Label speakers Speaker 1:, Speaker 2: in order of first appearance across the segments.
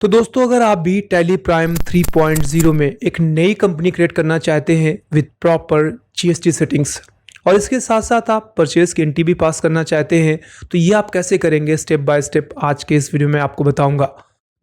Speaker 1: तो दोस्तों अगर आप भी टैली प्राइम 3.0 में एक नई कंपनी क्रिएट करना चाहते हैं विद प्रॉपर जीएसटी सेटिंग्स और इसके साथ साथ आप परचेज की एनटी भी पास करना चाहते हैं तो ये आप कैसे करेंगे स्टेप बाय स्टेप आज के इस वीडियो में आपको बताऊंगा।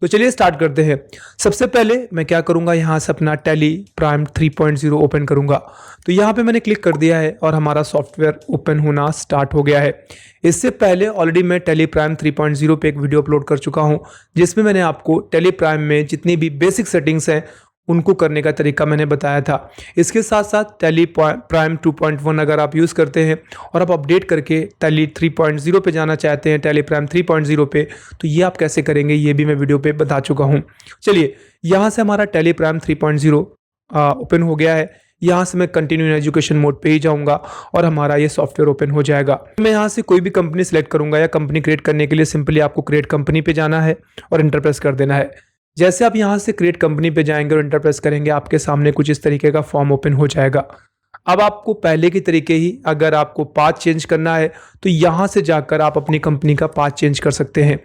Speaker 1: तो चलिए स्टार्ट करते हैं। सबसे पहले मैं क्या करूंगा, यहाँ से अपना टैली प्राइम 3.0 ओपन करूंगा। तो यहाँ पे मैंने क्लिक कर दिया है और हमारा सॉफ्टवेयर ओपन होना स्टार्ट हो गया है। इससे पहले ऑलरेडी मैं टैली प्राइम 3.0 पे एक वीडियो अपलोड कर चुका हूँ जिसमें मैंने आपको टैली प्राइम में जितनी भी बेसिक सेटिंग्स हैं उनको करने का तरीका मैंने बताया था। इसके साथ साथ टैली प्राइम 2.1 अगर आप यूज़ करते हैं और आप अपडेट करके टैली 3.0 पे जाना चाहते हैं, टैली प्राइम 3.0 पे, तो ये आप कैसे करेंगे ये भी मैं वीडियो पे बता चुका हूँ। चलिए यहाँ से हमारा टैली प्राइम 3.0 ओपन हो गया है। यहाँ से मैं कंटिन्यू इन एजुकेशन मोड पे ही जाऊँगा और हमारा ये सॉफ्टवेयर ओपन हो जाएगा। मैं यहाँ से कोई भी कंपनी सेलेक्ट करूँगा या कंपनी क्रिएट करने के लिए सिंपली आपको क्रिएट कंपनी पे जाना है और इंटर प्रेस कर देना है। जैसे आप यहाँ से क्रिएट कंपनी पे जाएंगे और इंटर प्रेस करेंगे आपके सामने कुछ इस तरीके का फॉर्म ओपन हो जाएगा। अब आपको पहले की तरीके ही अगर आपको पाथ चेंज करना है तो यहाँ से जाकर आप अपनी कंपनी का पाथ चेंज कर सकते हैं।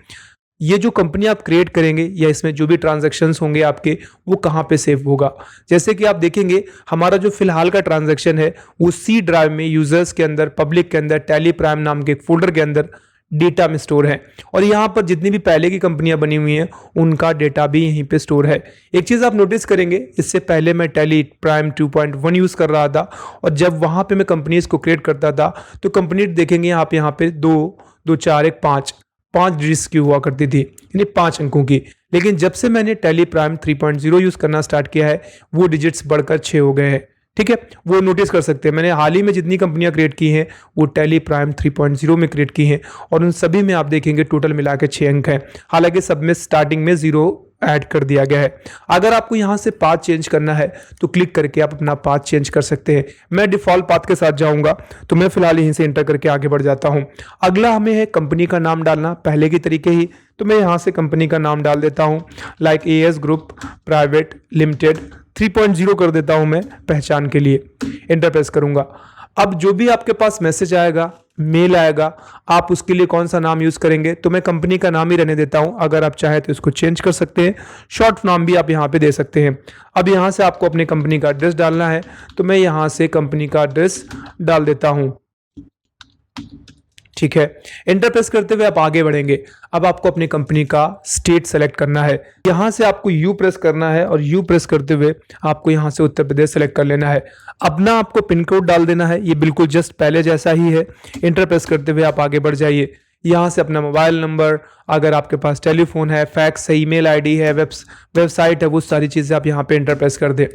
Speaker 1: ये जो कंपनी आप क्रिएट करेंगे या इसमें जो भी ट्रांजैक्शंस होंगे आपके वो कहाँ पे सेव होगा। जैसे कि आप देखेंगे हमारा जो फिलहाल का ट्रांजैक्शन है वो सी ड्राइव में यूजर्स के अंदर, पब्लिक के अंदर, टैली प्राइम नाम के एक फोल्डर के अंदर डेटा में स्टोर है और यहाँ पर जितनी भी पहले की कंपनियां बनी हुई हैं उनका डेटा भी यहीं पे स्टोर है। एक चीज़ आप नोटिस करेंगे, इससे पहले मैं टैली प्राइम 2.1 यूज़ कर रहा था और जब वहाँ पे मैं कंपनीज को क्रिएट करता था तो कंपनी देखेंगे यहाँ पे 5 डिजिट्स की हुआ करती थी, यानी 5 अंकों की। लेकिन जब से मैंने टैली प्राइम 3.0 यूज़ करना स्टार्ट किया है वो डिजिट्स बढ़कर 6 हो गए हैं। ठीक है, वो नोटिस कर सकते हैं। मैंने हाल ही में जितनी कंपनियां क्रिएट की हैं वो टैली प्राइम 3.0 में क्रिएट की हैं और उन सभी में आप देखेंगे टोटल मिला के 6 अंक हैं। हालांकि सब में स्टार्टिंग में 0 ऐड कर दिया गया है। अगर आपको यहाँ से पाथ चेंज करना है तो क्लिक करके आप अपना पाथ चेंज कर सकते हैं। मैं डिफॉल्ट पाथ के साथ जाऊँगा तो मैं फिलहाल यहीं से एंटर करके आगे बढ़ जाता हूँ। अगला हमें है कंपनी का नाम डालना पहले की तरीके ही। तो मैं यहाँ से कंपनी का नाम डाल देता हूँ, like as group private limited 3.0 कर देता हूं मैं पहचान के लिए। एंटर प्रेस करूंगा। अब जो भी आपके पास मैसेज आएगा, मेल आएगा, आप उसके लिए कौन सा नाम यूज करेंगे तो मैं कंपनी का नाम ही रहने देता हूं। अगर आप चाहे तो इसको चेंज कर सकते हैं, शॉर्ट नाम भी आप यहां पे दे सकते हैं। अब यहां से आपको अपनी कंपनी का एड्रेस डालना है तो मैं यहां से कंपनी का एड्रेस डाल देता हूं। ठीक है, एंटर प्रेस करते हुए आप आगे बढ़ेंगे। अब आपको अपनी कंपनी का स्टेट सेलेक्ट करना है। यहां से आपको यू प्रेस करना है और यू प्रेस करते हुए आपको यहां से उत्तर प्रदेश सेलेक्ट कर लेना है। अपना आपको पिन कोड डाल देना है, ये बिल्कुल जस्ट पहले जैसा ही है। एंटर प्रेस करते हुए आप आगे बढ़ जाइए। यहाँ से अपना मोबाइल नंबर, अगर आपके पास टेलीफोन है, फैक्स है, ईमेल आईडी है, वेबसाइट है, वो सारी चीज़ें आप यहाँ पे एंटर प्रेस कर दें।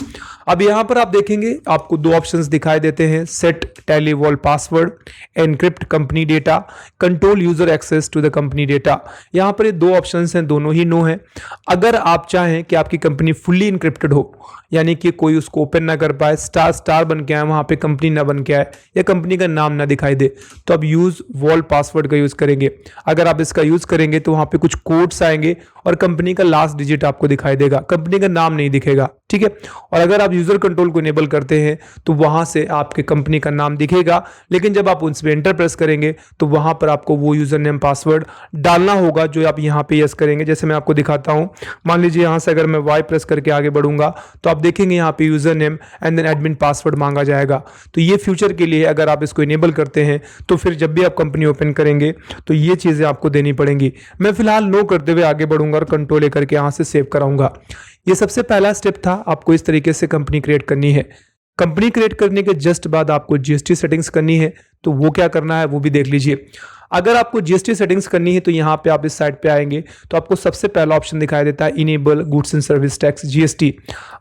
Speaker 1: अब यहाँ पर आप देखेंगे आपको 2 ऑप्शंस दिखाई देते हैं, set Tally vault password, encrypt company data, control user access to the company data. यहाँ पर ये 2 ऑप्शंस हैं, दोनों ही नो है। अगर आप चाहें कि आपकी कंपनी फुल्ली इनक्रिप्टेड हो, यानी कि कोई उसको ओपन ना कर पाए, स्टार बन के आए, वहाँ पे कंपनी ना बन के आए या कंपनी का नाम ना दिखाई दे, तो आप यूज वॉल्ट पासवर्ड का यूज़ करेंगे। अगर आप इसका यूज़ करेंगे तो वहाँ पे कुछ कोड्स आएंगे और कंपनी का लास्ट डिजिट आपको दिखाई देगा, कंपनी का नाम नहीं दिखेगा। ठीक है, और अगर आप यूजर कंट्रोल को इनेबल करते हैं तो वहां से आपके कंपनी का नाम दिखेगा, लेकिन जब आप उस पर एंटर प्रेस करेंगे तो वहां पर आपको वो यूजर नेम पासवर्ड डालना होगा जो आप यहाँ पे यस करेंगे। जैसे मैं आपको दिखाता हूँ, मान लीजिए यहाँ से अगर मैं वाई प्रेस करके आगे बढ़ूंगा तो आप देखेंगे यहाँ पे user name and then admin password मांगा जाएगा। तो ये फ्यूचर के लिए अगर आप इसको इनेबल करते हैं तो फिर जब भी आप कंपनी ओपन करेंगे तो ये चीजें आपको देनी पड़ेंगी। मैं फिलहाल नो करते हुए आगे बढ़ूंगा और कंट्रोल लेकर के यहाँ से सेव कराऊंगा। ये सबसे पहला स्टेप था, आपको इस तरीके से कंपनी क्रिएट करनी है। कंपनी क्रिएट करने के जस्ट बाद आपको जीएसटी सेटिंग्स करनी है, तो वो क्या करना है वो भी देख लीजिए। अगर आपको जीएसटी सेटिंग्स करनी है तो यहाँ पे आप इस साइड पे आएंगे तो आपको सबसे पहला ऑप्शन दिखाई देता है enable goods and service tax GST.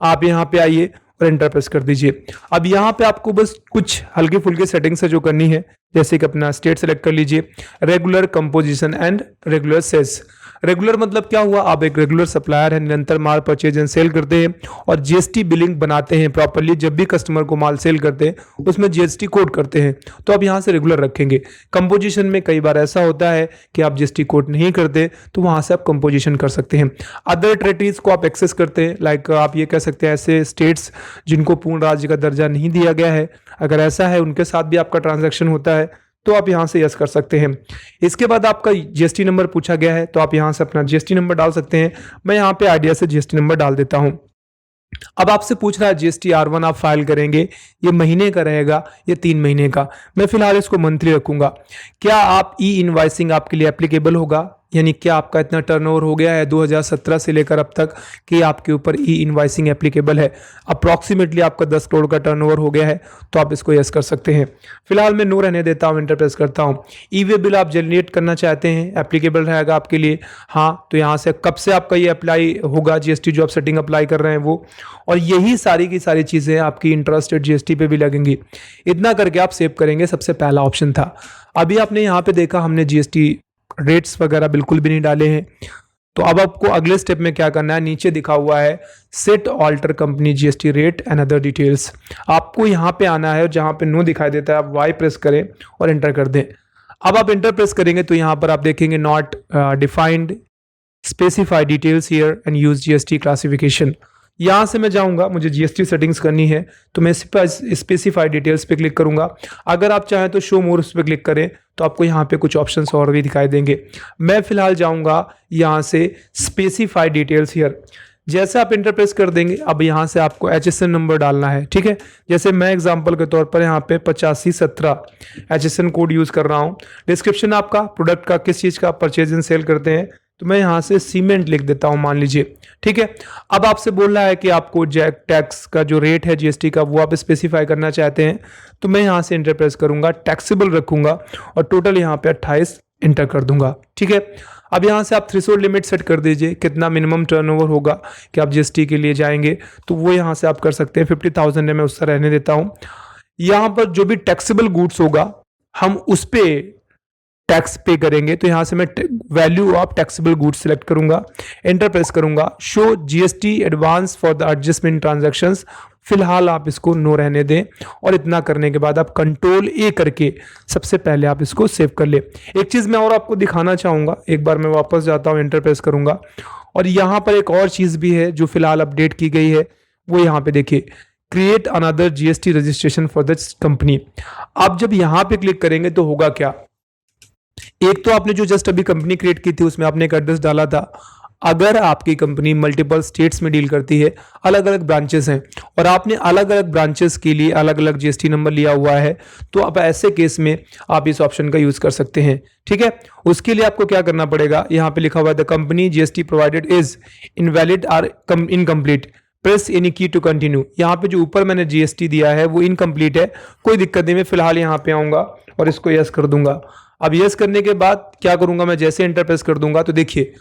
Speaker 1: आप यहाँ पे आइए और एंटर प्रेस कर दीजिए। अब यहाँ पे आपको बस कुछ हल्की फुल्की सेटिंग्स है जो करनी है, जैसे कि अपना स्टेट सेलेक्ट कर लीजिए, regular composition and regular sales. Regular मतलब क्या हुआ, आप एक रेगुलर सप्लायर है, निरंतर माल परचेज एंड सेल करते हैं और जीएसटी बिलिंग बनाते हैं प्रॉपर्ली। जब भी कस्टमर को माल सेल करते हैं उसमें जीएसटी कोड करते हैं, तो आप यहाँ से रेगुलर रखेंगे। कंपोजिशन में कई बार ऐसा होता है कि आप जीएसटी कोड नहीं करते तो वहाँ से आप कंपोजिशन कर सकते हैं। अदर टेरिटरीज को आप एक्सेस करते हैं, लाइक आप ये कह सकते हैं ऐसे स्टेट्स जिनको पूर्ण राज्य का दर्जा नहीं दिया गया है, अगर ऐसा है उनके साथ भी आपका ट्रांजैक्शन होता है तो आप यहाँ से यस कर सकते हैं। इसके बाद आपका जीएसटी नंबर पूछा गया है, तो आप यहाँ से अपना जीएसटी नंबर डाल सकते हैं। मैं यहाँ पे आइडिया से जीएसटी नंबर डाल देता हूँ। अब आपसे पूछ रहा है जीएसटी R1 आप फाइल करेंगे, ये महीने का रहेगा या 3 महीने का। मैं फिलहाल इसको मंथली रखूंगा। क्या आप ई इनवाइसिंग आपके लिए एप्लीकेबल होगा, यानी क्या आपका इतना टर्नओवर हो गया है 2017 से लेकर अब तक कि आपके ऊपर ई इनवाइसिंग एप्लीकेबल है। अप्रॉक्सीमेटली आपका 10 करोड़ का टर्नओवर हो गया है, तो आप इसको यस कर सकते हैं। फिलहाल मैं नो रहने देता हूँ, इंटर प्रेस करता हूँ। ई वे बिल आप जनरेट करना चाहते हैं, एप्लीकेबल रहेगा आपके लिए। हाँ, तो यहाँ से कब से आपका ये अप्लाई होगा, जीएसटी जो आप सेटिंग अप्लाई कर रहे हैं वो, और यही सारी की सारी चीज़ें आपकी इंटरेस्टेड जीएसटी पे भी लगेंगी। इतना करके आप सेव करेंगे, सबसे पहला ऑप्शन था। अभी आपने यहाँ पे देखा हमने जीएसटी रेट्स वगैरह बिल्कुल भी नहीं डाले हैं। तो अब आपको अगले स्टेप में क्या करना है, नीचे दिखा हुआ है set alter company GST rate and other details. आपको यहाँ पे आना है और जहाँ पे नो दिखाई देता है आप वाई प्रेस करें और एंटर कर दें। अब आप एंटर प्रेस करेंगे तो यहाँ पर आप देखेंगे not defined specify details here and use GST classification. यहाँ से मैं जाऊँगा, मुझे जीएसटी सेटिंग्स करनी है, तो मैं स्पेसिफाई डिटेल्स पे क्लिक करूँगा। अगर आप चाहें तो शो मोर उस पर क्लिक करें, तो आपको यहाँ पे कुछ ऑप्शंस और भी दिखाई देंगे। मैं फिलहाल जाऊँगा यहाँ से स्पेसिफाई डिटेल्स हियर। जैसे आप इंटर प्रेस कर देंगे, अब यहाँ से आपको HSN नंबर डालना है, ठीक है। जैसे मैं एग्जांपल के तौर पर यहाँ पे 8517 HSN कोड यूज़ कर रहा हूँ। डिस्क्रिप्शन आपका प्रोडक्ट का किस चीज़ का परचेज एंड सेल करते हैं, तो मैं यहाँ से सीमेंट लिख देता हूँ, मान लीजिए, ठीक है। अब आपसे बोल रहा है कि आपको जैक टैक्स का जो रेट है जीएसटी का वो आप स्पेसिफाई करना चाहते हैं, तो मैं यहाँ से इंटर प्रेस करूँगा, टैक्सेबल रखूँगा और टोटल यहाँ पे 28 इंटर कर दूंगा, ठीक है। अब यहाँ से आप थ्रेशोल्ड लिमिट सेट कर दीजिए, कितना मिनिमम टर्नओवर होगा कि आप जीएसटी के लिए जाएंगे, तो वो यहाँ से आप कर सकते हैं। 50,000 है, मैं उससे रहने देता हूँ। यहाँ पर जो भी टैक्सेबल गुड्स होगा हम उस पर टैक्स पे करेंगे, तो यहाँ से मैं value of taxable goods select करूंगा, एंटर प्रेस करूंगा। Show GST advance for the adjustment transactions, फिलहाल आप इसको नो रहने दें। और इतना करने के बाद आप कंट्रोल ए करके सबसे पहले आप इसको सेव कर ले। एक चीज़ मैं और आपको दिखाना चाहूँगा, एक बार मैं वापस जाता हूँ, एंटर प्रेस करूँगा और यहाँ पर एक और चीज़ भी है जो फिलहाल अपडेट की गई है, वो यहाँ पे देखिए, create another GST registration for the company. आप जब यहाँ पे क्लिक करेंगे तो होगा क्या, एक तो आपने जो जस्ट अभी कंपनी क्रिएट की थी उसमें आपने एक एड्रेस डाला था। अगर आपकी कंपनी मल्टीपल स्टेट्स में डील करती है, अलग अलग ब्रांचेस हैं और आपने अलग अलग ब्रांचेस के लिए अलग अलग जीएसटी नंबर लिया हुआ है, तो आप ऐसे केस में आप इस ऑप्शन का यूज कर सकते हैं, ठीक है। उसके लिए आपको क्या करना पड़ेगा, यहाँ पे लिखा हुआ है the company GST provided is invalid or incomplete, press any key to continue. यहाँ पे जो ऊपर मैंने जीएसटी दिया है वो इनकम्प्लीट है, कोई दिक्कत नहीं। मैं फिलहाल यहाँ पे आऊँगा और इसको यस कर दूंगा। अब यस करने के बाद क्या करूंगा, मैं जैसे एंटर प्रेस कर दूंगा तो देखिए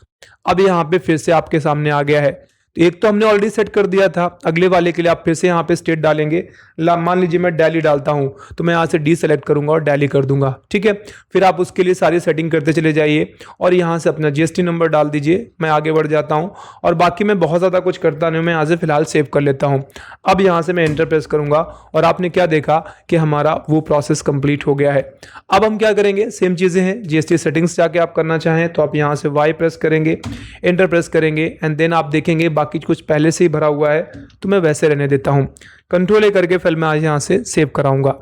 Speaker 1: अब यहाँ पे फिर से आपके सामने आ गया है। तो एक तो हमने ऑलरेडी सेट कर दिया था, अगले वाले के लिए आप फिर से यहाँ पे स्टेट डालेंगे। मान लीजिए मैं दिल्ली डालता हूँ, तो मैं यहाँ से डी सेलेक्ट करूंगा और दिल्ली कर दूंगा, ठीक है। फिर आप उसके लिए सारी सेटिंग करते चले जाइए और यहाँ से अपना जीएसटी नंबर डाल दीजिए। मैं आगे बढ़ जाता हूँ और बाकी मैं बहुत ज़्यादा कुछ करता नहीं हूँ, मैं यहाँ से फिलहाल सेव कर लेता हूँ। अब यहाँ से मैं एंटर प्रेस करूंगा और आपने क्या देखा कि हमारा वो प्रोसेस कंप्लीट हो गया है। अब हम क्या करेंगे, सेम चीज़ें हैं, जीएसटी सेटिंग्स जाके आप करना चाहें तो आप यहाँ से वाई प्रेस करेंगे, एंटर प्रेस करेंगे एंड देन आप देखेंगे बाकी कुछ पहले से ही भरा हुआ है, तो मैं वैसे रहने देता हूँ। कंट्रोल ए करके फिर मैं आज यहाँ से सेव कराऊंगा।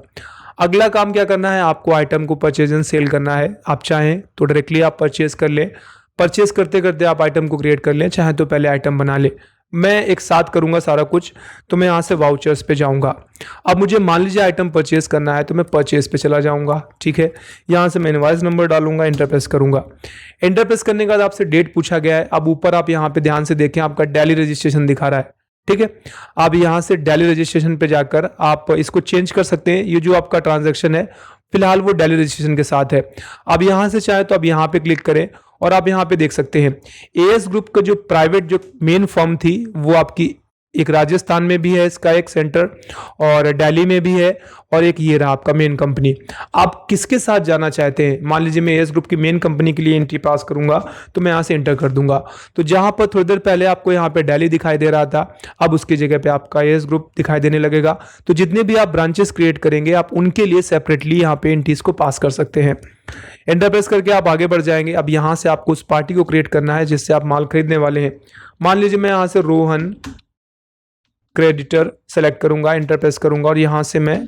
Speaker 1: अगला काम क्या करना है, आपको आइटम को परचेज एंड सेल करना है। आप चाहें तो डायरेक्टली आप परचेज कर लें, परचेज करते करते आप आइटम को क्रिएट कर लें, चाहे तो पहले आइटम बना ले। मैं एक साथ करूंगा सारा कुछ, तो मैं यहाँ से वाउचर्स पे जाऊंगा। अब मुझे मान लीजिए आइटम परचेज करना है, तो मैं परचेज पे चला जाऊंगा, ठीक है। यहाँ से मैं इनवॉइस नंबर डालूंगा, एंटर प्रेस करूंगा। एंटर प्रेस करने के बाद आपसे डेट पूछा गया है। अब ऊपर आप यहाँ पे ध्यान से देखें, आपका दिल्ली रजिस्ट्रेशन दिखा रहा है, ठीक है। आप यहाँ से दिल्ली रजिस्ट्रेशन पे जाकर आप इसको चेंज कर सकते हैं। ये जो आपका ट्रांजैक्शन है फिलहाल वो दिल्ली रजिस्ट्रेशन के साथ है। अब यहाँ से चाहे तो आप यहाँ पे क्लिक करें और आप यहाँ पे देख सकते हैं एएस ग्रुप का जो प्राइवेट जो मेन फर्म थी वो आपकी एक राजस्थान में भी है, इसका एक सेंटर, और दिल्ली में भी है, और एक ये रहा आपका मेन कंपनी। आप किसके साथ जाना चाहते हैं, मान लीजिए मैं एएस ग्रुप की मेन कंपनी के लिए एंट्री पास करूंगा, तो मैं यहाँ से एंटर कर दूंगा। तो जहां पर थोड़ी देर पहले आपको यहाँ पे दिल्ली दिखाई दे रहा था, अब उसकी जगह पे आपका एएस ग्रुप दिखाई देने लगेगा। तो जितने भी आप ब्रांचेस क्रिएट करेंगे आप उनके लिए सेपरेटली यहाँ पे एंट्रीज को पास कर सकते हैं। एंटर प्रेस करके आप आगे बढ़ जाएंगे। अब यहाँ से आपको उस पार्टी को क्रिएट करना है जिससे आप माल खरीदने वाले हैं। मान लीजिए मैं यहाँ से रोहन क्रेडिटर सेलेक्ट करूंगा, एंटर प्रेस करूंगा और यहां से मैं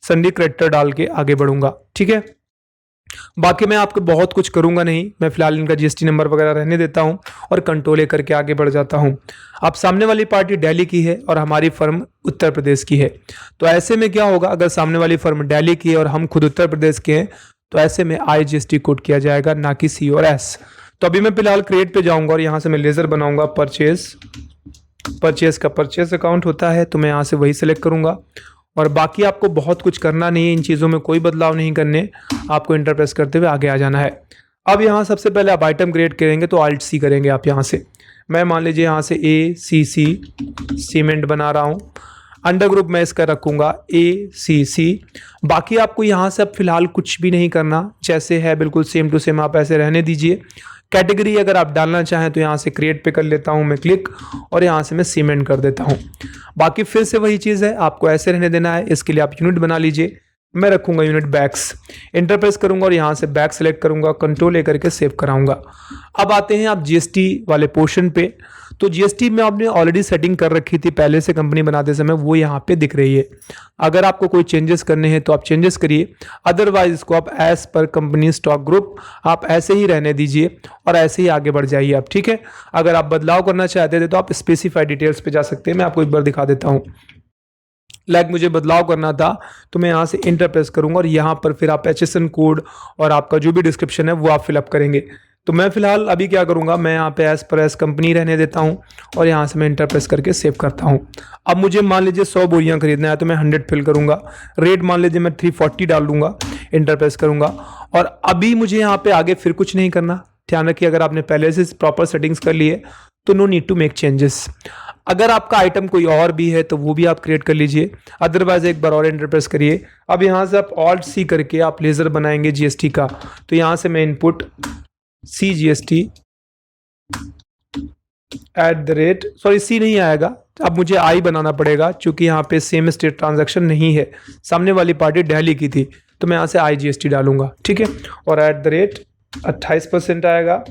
Speaker 1: संडी क्रेडिटर डाल के आगे बढ़ूंगा, ठीक है। बाकी मैं आपको बहुत कुछ करूंगा नहीं, मैं फिलहाल इनका जीएसटी नंबर वगैरह रहने देता हूं और कंट्रोल ए करके आगे बढ़ जाता हूं। अब सामने वाली पार्टी दिल्ली की है और हमारी फर्म उत्तर प्रदेश की है, तो ऐसे में क्या होगा, अगर सामने वाली फर्म दिल्ली की है और हम खुद उत्तर प्रदेश के हैं तो ऐसे में IGST कोड किया जाएगा, ना कि C और S। तो अभी मैं फिलहाल क्रिएट पे जाऊंगा और यहाँ से मैं लेजर बनाऊंगा परचेज का परचेज अकाउंट होता है, तो मैं यहाँ से वही सेलेक्ट करूंगा। और बाकी आपको बहुत कुछ करना नहीं है, इन चीज़ों में कोई बदलाव नहीं करने, आपको इंटर प्रेस करते हुए आगे आ जाना है। अब यहाँ सबसे पहले आप आइटम क्रिएट करेंगे तो Alt C करेंगे आप यहाँ से। मैं मान लीजिए यहाँ से ACC सीमेंट बना रहा हूँ, अंडर ग्रुप मैं इसका रखूँगा ACC। बाकी आपको यहाँ से अब फिलहाल कुछ भी नहीं करना, जैसे है बिल्कुल सेम टू सेम आप ऐसे रहने दीजिए। कैटेगरी अगर आप डालना चाहें तो यहाँ से क्रिएट पे कर लेता हूँ मैं क्लिक, और यहाँ से मैं सीमेंट कर देता हूँ। बाकी फिर से वही चीज़ है, आपको ऐसे रहने देना है। इसके लिए आप यूनिट बना लीजिए, मैं रखूँगा यूनिट बैग्स, इंटर प्रेस करूँगा और यहाँ से बैग सेलेक्ट करूँगा, कंट्रोल ए करके सेव कराऊँगा। अब आते हैं आप GST वाले पोर्शन पे। तो GST में आपने ऑलरेडी सेटिंग कर रखी थी पहले से कंपनी बनाते समय, वो यहाँ पे दिख रही है। अगर आपको कोई चेंजेस करने हैं तो आप चेंजेस करिए, अदरवाइज इसको आप as per company stock group आप ऐसे ही रहने दीजिए और ऐसे ही आगे बढ़ जाइए आप, ठीक है। अगर आप बदलाव करना चाहते थे तो आप स्पेसिफाई डिटेल्स पे जा सकते हैं, मैं आपको एक बार दिखा देता हूँ। मुझे बदलाव करना था तो मैं यहाँ से इंटर प्रेस करूँगा और यहाँ पर फिर आप HSN कोड और आपका जो भी डिस्क्रिप्शन है वो आप फिलअप करेंगे। तो मैं फिलहाल अभी क्या करूँगा, मैं यहाँ पे एज पर एज कंपनी रहने देता हूँ और यहाँ से मैं इंटर प्रेस करके सेव करता हूँ। अब मुझे मान लीजिए 100 बोरियाँ खरीदना है तो मैं 100 फिल करूँगा, रेट मान लीजिए मैं 340 डाल दूँगा, इंटर प्रेस करूँगा। और अभी मुझे यहाँ पे आगे फिर कुछ नहीं करना। ध्यान रखिए, अगर आपने पहले से प्रॉपर सेटिंग्स कर लिए तो no need to make changes. अगर आपका आइटम कोई और भी है तो वो भी आप क्रिएट कर लीजिए, अदरवाइज एक बार और इंटर प्रेस करिए। अब यहाँ से आप Alt C करके आप लेजर बनाएंगे GST का, तो यहाँ से मैं इनपुट CGST @ C नहीं आएगा, अब मुझे I बनाना पड़ेगा क्योंकि यहाँ पे सेम स्टेट ट्रांजैक्शन नहीं है, सामने वाली पार्टी दिल्ली की थी, तो मैं यहाँ से IGST डालूंगा, ठीक है। और @ 28% आएगा,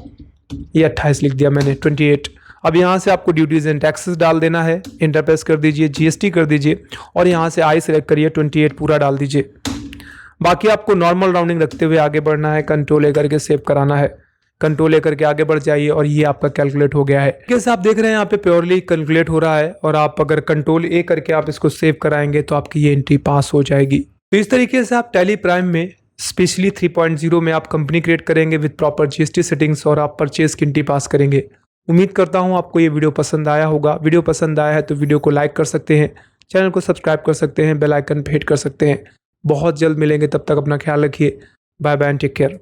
Speaker 1: ये 28 लिख दिया मैंने, 28। अब यहाँ से आपको ड्यूटीज एंड टैक्सेस डाल देना है, इंटर प्रेस कर दीजिए, GST कर दीजिए और यहाँ से I सेलेक्ट करिए, 28 पूरा डाल दीजिए। बाकी आपको नॉर्मल राउंडिंग रखते हुए आगे बढ़ना है, कंट्रोल ए करके सेव कराना है, कंट्रोल ए करके आगे बढ़ जाइए और ये आपका कैलकुलेट हो गया है। जैसे आप देख रहे हैं यहाँ पे प्योरली कैलकुलेट हो रहा है, और आप अगर कंट्रोल ए करके आप इसको सेव कराएंगे तो आपकी ये एंट्री पास हो जाएगी। तो इस तरीके से आप टैली प्राइम में स्पेशली 3.0 में आप कंपनी क्रिएट करेंगे विद प्रॉपर GST सेटिंग्स और आप परचेज की एंट्री पास करेंगे। उम्मीद करता हूँ आपको ये वीडियो पसंद आया होगा। वीडियो पसंद आया है तो वीडियो को लाइक कर सकते हैं, चैनल को सब्सक्राइब कर सकते हैं, बेल आइकन पे हिट कर सकते हैं। बहुत जल्द मिलेंगे, तब तक अपना ख्याल रखिए। Bye bye and take care.